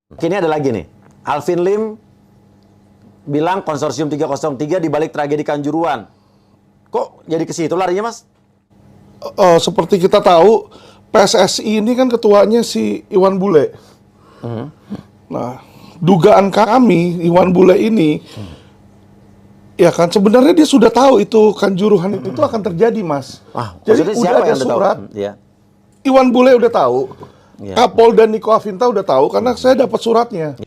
Kini ada lagi nih, Alvin Lim bilang konsorsium 303 dibalik tragedi Kanjuruhan. Kok jadi ke situ larinya, Mas? Seperti kita tahu, PSSI ini kan ketuanya si Iwan Bule. Nah, dugaan kami Iwan Bule ini, ya kan sebenarnya dia sudah tahu itu Kanjuruhan itu akan terjadi, Mas. Jadi udah ada surat. Ya. Iwan Bule udah tahu. Ya. Kapolda Niko Afinta udah tahu karena saya dapat suratnya.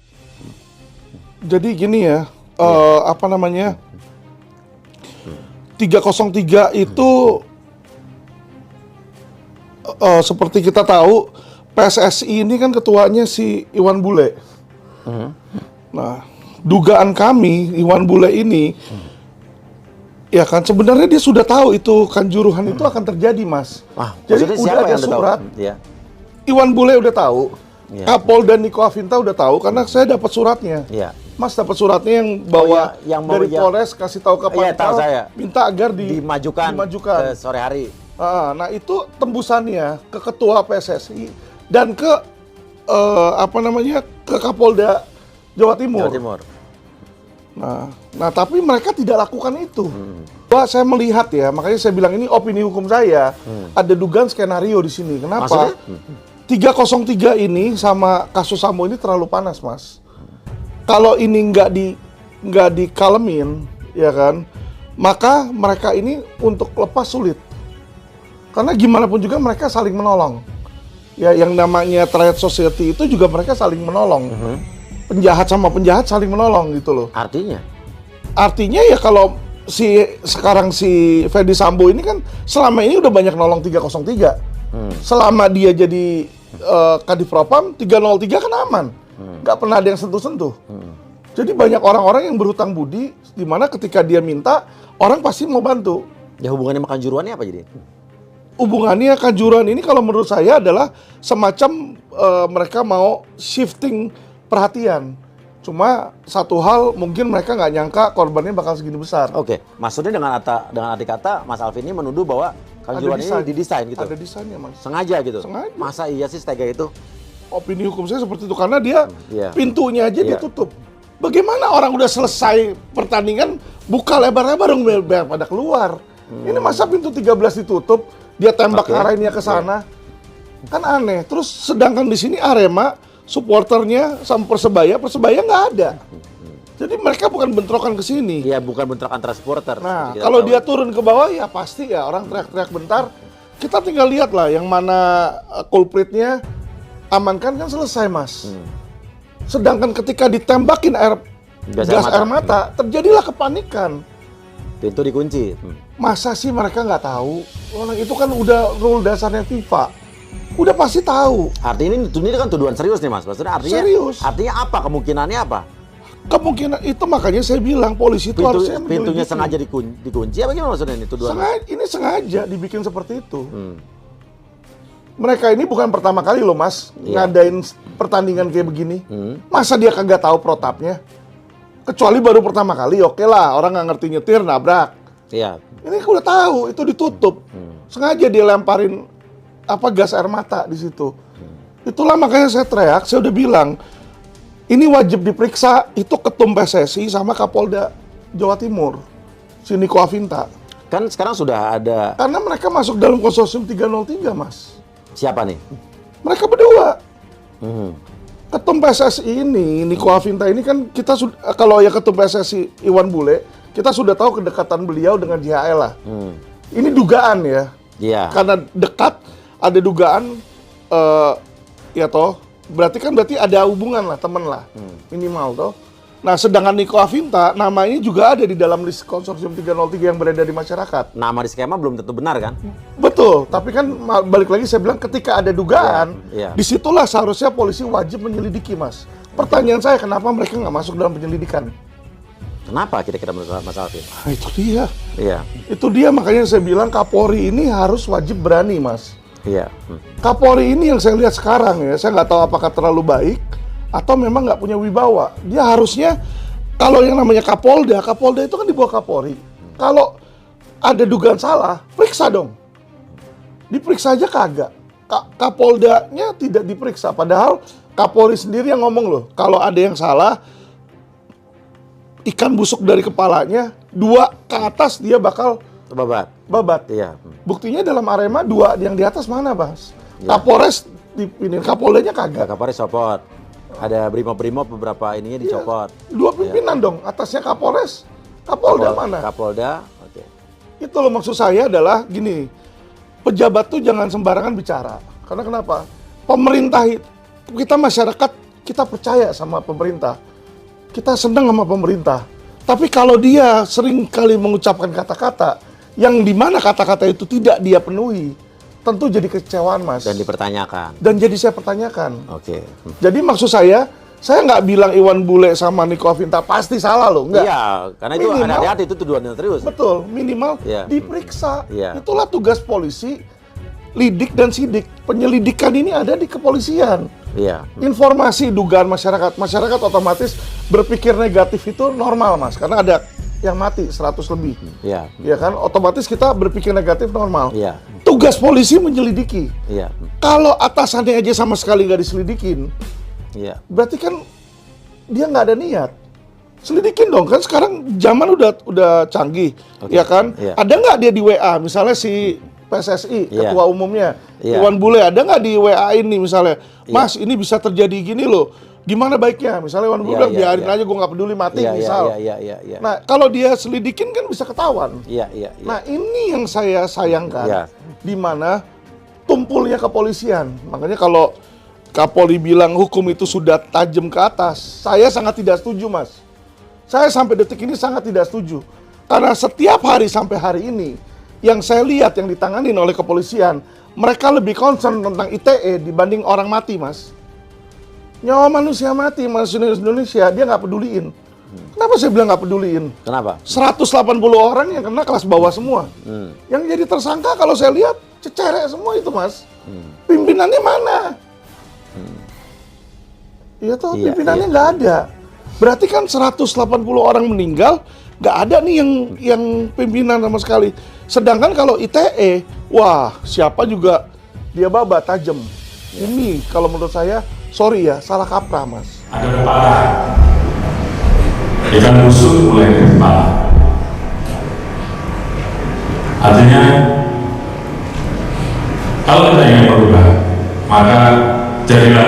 Jadi gini ya, apa namanya? 303 itu seperti kita tahu, PSSI ini kan ketuanya si Iwan Bule. Nah, dugaan kami Iwan Bule ini, ya kan sebenarnya dia sudah tahu itu Kanjuruhan itu akan terjadi, Mas. Jadi udah ada surat. Ya. Iwan Bule udah tahu. Ya. Kapolda Niko Afinta udah tahu karena saya dapat suratnya. Ya. Mas dapat suratnya yang bawa dari Polres kasih tahu ke Pangkal, minta agar dimajukan ke sore hari. Nah itu tembusannya ke Ketua PSSI dan ke ke Kapolda Jawa Timur. Nah tapi mereka tidak lakukan itu. Saya melihat ya, makanya saya bilang ini opini hukum saya. Ada dugaan skenario di sini. Kenapa? Maksudnya? 303 ini sama kasus Sambo ini terlalu panas, Mas. Kalau ini nggak dikalemin, ya kan, maka mereka ini untuk lepas sulit. Karena gimana pun juga mereka saling menolong. Ya, yang namanya triad society itu juga mereka saling menolong. Penjahat sama penjahat saling menolong gitu loh. Artinya ya kalau sekarang si Ferdy Sambo ini kan selama ini udah banyak nolong 303. Selama dia jadi Kadif Propam 303 kan aman. Nggak pernah ada yang sentuh-sentuh. Jadi banyak orang-orang yang berhutang budi, di mana ketika dia minta, orang pasti mau bantu. Ya hubungannya sama Kanjuruhannya apa jadi? Hubungannya Kanjuruhan ini kalau menurut saya adalah semacam mereka mau shifting perhatian. Cuma satu hal mungkin mereka nggak nyangka korbannya bakal segini besar. Oke, maksudnya dengan arti kata Mas Alvin ini menuduh bahwa Kanjuruhan ini didesain gitu? Ada desainnya, Mas. Sengaja gitu? Sengaja. Masa iya sih setega itu? Opini hukum saya seperti itu, karena dia pintunya aja ditutup. Bagaimana orang udah selesai pertandingan, buka lebar-lebar dong biar pada keluar. Ini masa pintu 13 ditutup, dia tembak arahnya ke sana. Kan aneh. Terus sedangkan di sini Arema, supporternya sama Persebaya nggak ada. Jadi mereka bukan bentrokan ke sini. Iya, bukan bentrok antara supporter. Nah, kalau dia turun ke bawah ya pasti ya orang teriak-teriak bentar. Kita tinggal lihat lah yang mana culpritnya, amankan kan selesai, Mas. Sedangkan ketika ditembakin gas air mata, terjadilah kepanikan. Pintu dikunci. Masa sih mereka nggak tahu? Orang itu kan udah rule dasarnya FIFA. Udah pasti tahu. Artinya ini kan tuduhan serius nih, Mas. Maksudnya artinya serius. Artinya apa? Kemungkinannya apa? Kemungkinan itu makanya saya bilang polisi itu harusnya pintunya sengaja dikunci apa gimana maksudnya ini tuduhan? Ini sengaja dibikin seperti itu. Mereka ini bukan pertama kali loh, Mas, ngadain pertandingan kayak begini. Masa dia kagak tahu protapnya? Kecuali baru pertama kali, oke lah, orang nggak ngerti nyetir, nabrak. Iya. Ini udah tahu, itu ditutup. Sengaja dia lemparin gas air mata di situ. Itulah makanya saya teriak, saya udah bilang, ini wajib diperiksa, itu Ketum PSSI sama Kapolda Jawa Timur, si Niko Afinta. Kan sekarang sudah ada... Karena mereka masuk dalam konsorsium 303, Mas. Siapa nih? Mereka berdua. Ketum PSSI ini, Niko Afinta ini kan kita kalau ya Ketum PSSI Iwan Bule, kita sudah tahu kedekatan beliau dengan JHL lah. Ini dugaan ya. Iya. Karena dekat, ada dugaan, berarti ada hubungan lah, temen lah, minimal toh. Nah, sedangkan Niko Afinta, namanya juga ada di dalam list konsorsium 303 yang beredar di masyarakat. Nama di skema belum tentu benar kan? Betul, tapi kan balik lagi saya bilang ketika ada dugaan, disitulah seharusnya polisi wajib menyelidiki, Mas. Pertanyaan saya, kenapa mereka nggak masuk dalam penyelidikan? Kenapa kira-kira menurut Mas Alvin? Nah, itu dia. Iya. Itu dia, makanya saya bilang Kapolri ini harus wajib berani, Mas. Iya. Kapolri ini yang saya lihat sekarang ya, saya nggak tahu apakah terlalu baik atau memang nggak punya wibawa. Dia harusnya, kalau yang namanya Kapolda itu kan di bawah Kapolri. Kalau ada dugaan salah, periksa dong. Diperiksa aja kagak. Kapoldanya tidak diperiksa, padahal Kapolri sendiri yang ngomong loh, kalau ada yang salah, ikan busuk dari kepalanya, 2 ke atas dia bakal babat. Iya. Buktinya dalam Arema 2 yang di atas mana, Bas? Ya. Kapolres dipindahin, Kapoldanya kagak. Kapolri copot. Ada brimob beberapa ininya dicopot. 2 pimpinan dong, atasnya Kapolres, Kapolda mana? Kapolda, oke. Itu loh maksud saya adalah gini, pejabat tuh jangan sembarangan bicara. Karena kenapa? Pemerintah, kita masyarakat, kita percaya sama pemerintah. Kita senang sama pemerintah. Tapi kalau dia sering kali mengucapkan kata-kata, yang dimana kata-kata itu tidak dia penuhi, tentu jadi kecewaan, Mas. Dan dipertanyakan. Dan jadi saya pertanyakan. Oke. Jadi maksud saya nggak bilang Iwan Bule sama Niko Afinta pasti salah loh, enggak. Iya, karena itu Minimal- hati-hati, itu tuduhan yang serius. Betul, minimal Iya. diperiksa. Iya. Itulah tugas polisi, lidik dan sidik. Penyelidikan ini ada di kepolisian. Iya. Informasi dugaan masyarakat otomatis berpikir negatif itu normal, Mas, karena ada yang mati 100 lebih. Iya. Ya kan, otomatis kita berpikir negatif normal. Iya. Tugas polisi menyelidiki. Iya. Kalau atasannya aja sama sekali nggak diselidikin, Iya. berarti kan dia nggak ada niat. Selidikin dong, kan sekarang zaman udah canggih, Oke. ya kan? Iya. Ada nggak dia di WA, misalnya si PSSI, Iya. ketua umumnya, Iya. Iwan Bule, ada nggak di WA ini misalnya, Iya. Mas ini bisa terjadi gini loh, gimana baiknya? Misalnya Iwan Bule Iya, bilang, iya, biarin iya. aja, gue nggak peduli mati, Iya, misal. iya. Nah, kalau dia selidikin kan bisa ketahuan. Iya. Nah, ini yang saya sayangkan, Iya. di mana tumpulnya kepolisian. Makanya kalau Kapolri bilang hukum itu sudah tajam ke atas, saya sangat tidak setuju, Mas. Saya sampai detik ini sangat tidak setuju. Karena setiap hari sampai hari ini, yang saya lihat yang ditangani oleh kepolisian, mereka lebih concern tentang ITE dibanding orang mati, Mas. Nyawa manusia mati, manusia Indonesia, dia nggak peduliin. Kenapa saya bilang nggak peduliin? Kenapa? 180 orang yang kena kelas bawah semua. Hmm. Yang jadi tersangka kalau saya lihat cecerek semua itu, Mas. Pimpinannya mana? Iya toh, Iya, pimpinannya iya. nggak ada. Berarti kan 180 orang meninggal, nggak ada nih yang pimpinan sama sekali. Sedangkan kalau ITE, wah siapa juga dia babat tajam. Ini kalau menurut saya, sorry ya, salah kaprah, Mas. Ada kepala, ikan busuk mulai dari kepala. Artinya, kalau kita ingin berubah, maka jadilah